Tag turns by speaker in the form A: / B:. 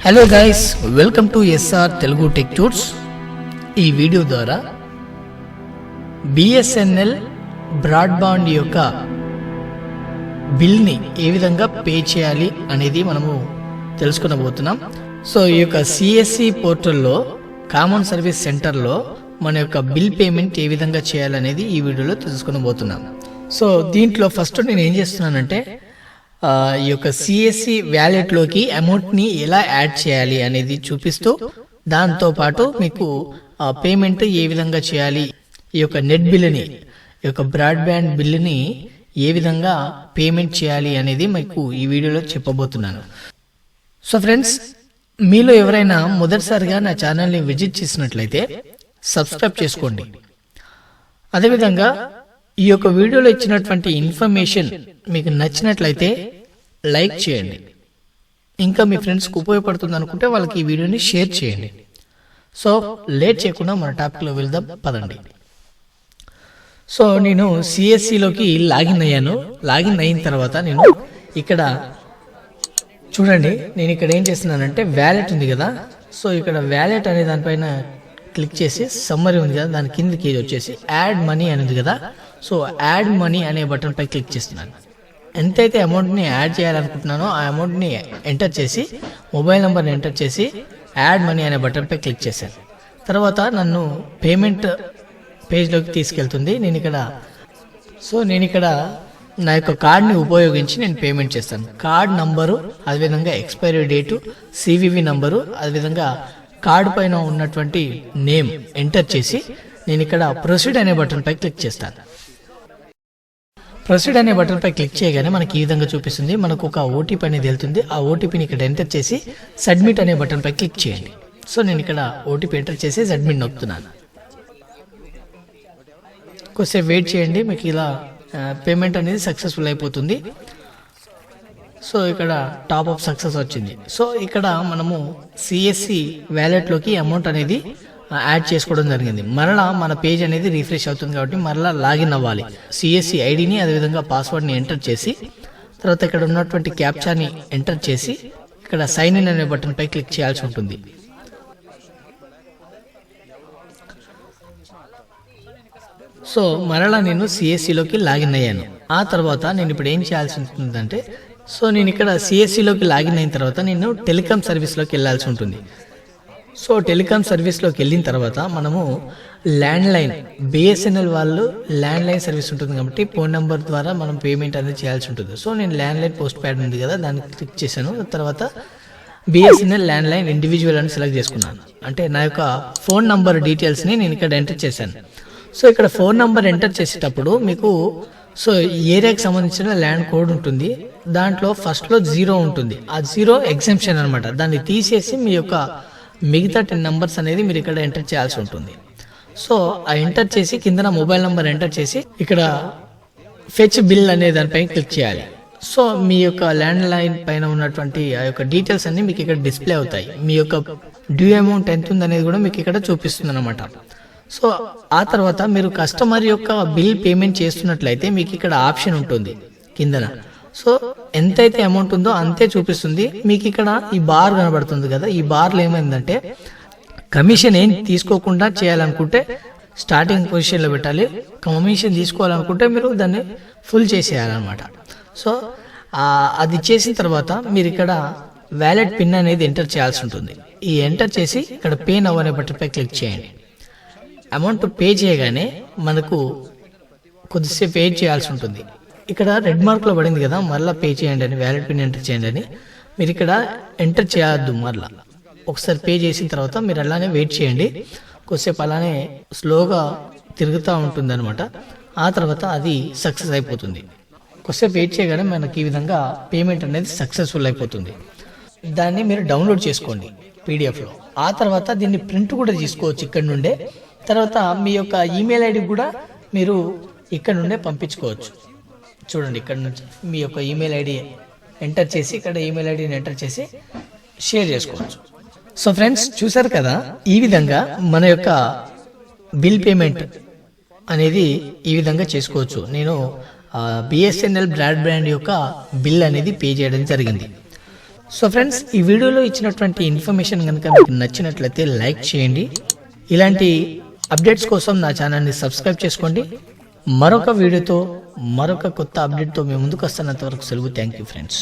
A: Hello guys, welcome to SR Telugu tech tours. ఈ video ద్వారా BSNL broadband యొక్క బిల్ని ఏ విధంగా పే చేయాలి అనేది మనము తెలుసుకునబోతున్నాం. సో ఈ యొక్క సిఎస్సి పోర్టల్లో కామన్ సర్వీస్ సెంటర్లో మన యొక్క బిల్ పేమెంట్ ఏ విధంగా చేయాలనేది ఈ వీడియోలో తెలుసుకునబోతున్నాం. సో దీంట్లో ఫస్ట్ నేను ఏం చేస్తున్నానంటే ఈ యొక్క సిఎస్సి వ్యాలెట్లోకి అమౌంట్ని ఎలా యాడ్ చేయాలి అనేది చూపిస్తూ, దాంతోపాటు మీకు పేమెంట్ ఏ విధంగా చేయాలి, ఈ యొక్క నెట్ బిల్లుని, ఈ యొక్క బ్రాడ్బ్యాండ్ బిల్లుని ఏ విధంగా పేమెంట్ చేయాలి అనేది మీకు ఈ వీడియోలో చెప్పబోతున్నాను. సో ఫ్రెండ్స్, మీలో ఎవరైనా మొదటిసారిగా నా ఛానల్ని విజిట్ చేసినట్లయితే సబ్స్క్రైబ్ చేసుకోండి. అదేవిధంగా ఈ యొక్క వీడియోలో ఇచ్చినటువంటి ఇన్ఫర్మేషన్ మీకు నచ్చినట్లయితే లైక్ చేయండి. ఇంకా మీ ఫ్రెండ్స్కి ఉపయోగపడుతుంది అనుకుంటే వాళ్ళకి ఈ వీడియోని షేర్ చేయండి. సో లేట్ చేయకుండా మన టాపిక్లో వెళ్దాం, పదండి. సో నేను సిఎస్సిలోకి లాగిన్ అయ్యాను. లాగిన్ అయిన తర్వాత నేను ఇక్కడ చూడండి, నేను ఇక్కడ ఏం చేస్తున్నానంటే వ్యాలెట్ ఉంది కదా, సో ఇక్కడ వ్యాలెట్ అనే దానిపైన క్లిక్ చేసి సమ్మరీ ఉంది కదా, దాని కిందకి వచ్చేసి యాడ్ మనీ అనేది కదా, సో యాడ్ మనీ అనే బటన్ పై క్లిక్ చేస్తున్నాను. ఎంతైతే అమౌంట్ని యాడ్ చేయాలనుకుంటున్నానో ఆ అమౌంట్ని ఎంటర్ చేసి, మొబైల్ నెంబర్ని ఎంటర్ చేసి యాడ్ మనీ అనే బటన్ పై క్లిక్ చేశాను. తర్వాత నన్ను పేమెంట్ పేజ్లోకి తీసుకెళ్తుంది. నేను ఇక్కడ నా యొక్క కార్డ్ని ఉపయోగించి నేను పేమెంట్ చేస్తాను. కార్డ్ నంబరు, అదేవిధంగా ఎక్స్పైరీ డేటు, సివివి నంబరు, అదేవిధంగా కార్డు పైన ఉన్నటువంటి నేమ్ ఎంటర్ చేసి నేను ఇక్కడ ప్రొసీడ్ అనే బటన్ పై క్లిక్ చేస్తాను. ప్రొసీడ్ అనే బటన్ పై క్లిక్ చేయగానే మనకి ఈ విధంగా చూపిస్తుంది. మనకు ఒక ఓటీపీ అనేది వెళ్తుంది. ఆ ఓటీపీని ఇక్కడ ఎంటర్ చేసి సబ్మిట్ అనే బటన్ పై క్లిక్ చేయండి. సో నేను ఇక్కడ ఓటీపీ ఎంటర్ చేసి సబ్మిట్ నొక్కుతున్నాను. కొద్దిసేపు వెయిట్ చేయండి, మీకు ఇలా పేమెంట్ అనేది సక్సెస్ఫుల్ అయిపోతుంది. సో ఇక్కడ టాప్ ఆఫ్ సక్సెస్ వచ్చింది. సో ఇక్కడ మనము సిఎస్సి వ్యాలెట్లోకి అమౌంట్ అనేది యాడ్ చేసుకోవడం జరిగింది. మరలా మన పేజ్ అనేది రిఫ్రెష్ అవుతుంది కాబట్టి మరలా లాగిన్ అవ్వాలి. సిఎస్సి ఐడిని, అదేవిధంగా పాస్వర్డ్ని ఎంటర్ చేసి, తర్వాత ఇక్కడ ఉన్నటువంటి క్యాప్చాని ఎంటర్ చేసి ఇక్కడ సైన్ ఇన్ అనే బటన్ పై క్లిక్ చేయాల్సి ఉంటుంది. సో మరలా నేను సిఎస్సిలోకి లాగిన్ అయ్యాను. ఆ తర్వాత నేను ఇప్పుడు ఏం చేయాల్సి ఉంటుందంటే, సో నేను ఇక్కడ సిఎస్సిలోకి లాగిన్ అయిన తర్వాత నేను టెలికాం సర్వీస్లోకి వెళ్ళాల్సి ఉంటుంది. సో టెలికాం సర్వీస్లోకి వెళ్ళిన తర్వాత మనము ల్యాండ్లైన్, బిఎస్ఎన్ఎల్ వాళ్ళు ల్యాండ్లైన్ సర్వీస్ ఉంటుంది కాబట్టి ఫోన్ నెంబర్ ద్వారా మనం పేమెంట్ అనేది చేయాల్సి ఉంటుంది. సో నేను ల్యాండ్లైన్ పోస్ట్ ప్యాడ్ ఉంది కదా, దాన్ని క్లిక్ చేశాను. తర్వాత బిఎస్ఎన్ఎల్ ల్యాండ్లైన్ ఇండివిజువల్ అని సెలెక్ట్ చేసుకున్నాను. అంటే నా యొక్క ఫోన్ నంబర్ డీటెయిల్స్ని నేను ఇక్కడ ఎంటర్ చేశాను. సో ఇక్కడ ఫోన్ నంబర్ ఎంటర్ చేసేటప్పుడు మీకు ఏరియాకి సంబంధించిన ల్యాండ్ కోడ్ ఉంటుంది. దాంట్లో ఫస్ట్లో 0 ఉంటుంది. ఆ 0 ఎగ్జంప్షన్ అనమాట. దాన్ని తీసేసి మీ యొక్క మిగతా 10 నంబర్స్ అనేది మీరు ఇక్కడ ఎంటర్ చేయాల్సి ఉంటుంది. సో ఆ ఎంటర్ చేసి కింద మొబైల్ నెంబర్ ఎంటర్ చేసి ఇక్కడ ఫెచ్ బిల్ అనే దానిపై క్లిక్ చేయాలి. సో మీ యొక్క ల్యాండ్ లైన్ పైన ఉన్నటువంటి ఆ యొక్క డీటెయిల్స్ అన్ని మీకు ఇక్కడ డిస్ప్లే అవుతాయి. మీ యొక్క డ్యూ అమౌంట్ ఎంత ఉంది అనేది కూడా మీకు ఇక్కడ చూపిస్తుంది అనమాట. సో ఆ తర్వాత మీరు కస్టమర్ యొక్క బిల్ పేమెంట్ చేస్తున్నట్లయితే మీకు ఇక్కడ ఆప్షన్ ఉంటుంది కిందన. సో ఎంతైతే అమౌంట్ ఉందో అంతే చూపిస్తుంది. మీకు ఇక్కడ ఈ బార్ కనబడుతుంది కదా, ఈ బార్లో ఏమైందంటే కమిషన్ ఏం తీసుకోకుండా చేయాలనుకుంటే స్టార్టింగ్ పొజిషన్లో పెట్టాలి. కమిషన్ తీసుకోవాలనుకుంటే మీరు దాన్ని ఫుల్ చేసేయాలన్నమాట. సో అది చేసిన తర్వాత మీరు ఇక్కడ వ్యాలెట్ పిన్ అనేది ఎంటర్ చేయాల్సి ఉంటుంది. ఈ ఎంటర్ చేసి ఇక్కడ పే నౌ అనే బటన్పై క్లిక్ చేయండి. అమౌంట్ పే చేయగానే మనకు కొద్దిసేపు వెయిట్ చేయాల్సి ఉంటుంది. ఇక్కడ రెడ్ మార్క్లో పడింది కదా, మరలా పే చేయండి అని, వ్యాలెట్ పిన్ ఎంటర్ చేయండి అని. మీరు ఇక్కడ ఎంటర్ చేయొద్దు. మరలా ఒకసారి పే చేసిన తర్వాత మీరు అలానే వెయిట్ చేయండి. కొద్దిసేపు అలానే స్లోగా తిరుగుతూ ఉంటుంది అనమాట. ఆ తర్వాత అది సక్సెస్ అయిపోతుంది. కొద్దిసేపు వెయిట్ చేయగానే మనకి ఈ విధంగా పేమెంట్ అనేది సక్సెస్ఫుల్ అయిపోతుంది. దాన్ని మీరు డౌన్లోడ్ చేసుకోండి పీడిఎఫ్లో. ఆ తర్వాత దీన్ని ప్రింట్ కూడా తీసుకోవచ్చు ఇక్కడ నుండే. తర్వాత మీ యొక్క ఈమెయిల్ ఐడి కూడా మీరు ఇక్కడ నుండే పంపించుకోవచ్చు. చూడండి, ఇక్కడ నుంచి మీ యొక్క ఈమెయిల్ ఐడి ఎంటర్ చేసి ఇక్కడ ఈమెయిల్ ఐడిని ఎంటర్ చేసి షేర్ చేసుకోవచ్చు. సో ఫ్రెండ్స్, చూసారు కదా, ఈ విధంగా మన యొక్క బిల్ పేమెంట్ అనేది ఈ విధంగా చేసుకోవచ్చు. నేను బిఎస్ఎన్ఎల్ బ్రాడ్బ్యాండ్ యొక్క బిల్ అనేది పే చేయడం జరిగింది. సో ఫ్రెండ్స్, ఈ వీడియోలో ఇచ్చినటువంటి ఇన్ఫర్మేషన్ కనుక మీకు నచ్చినట్లయితే లైక్ చేయండి. ఇలాంటి అప్డేట్స్ కోసం నా ఛానల్ని సబ్స్క్రైబ్ చేసుకోండి. మరొక వీడియోతో మరొక కొత్త అప్డేట్తో మేము ముందుకు వస్తున్నంత వరకు సెలవు. Thank you friends.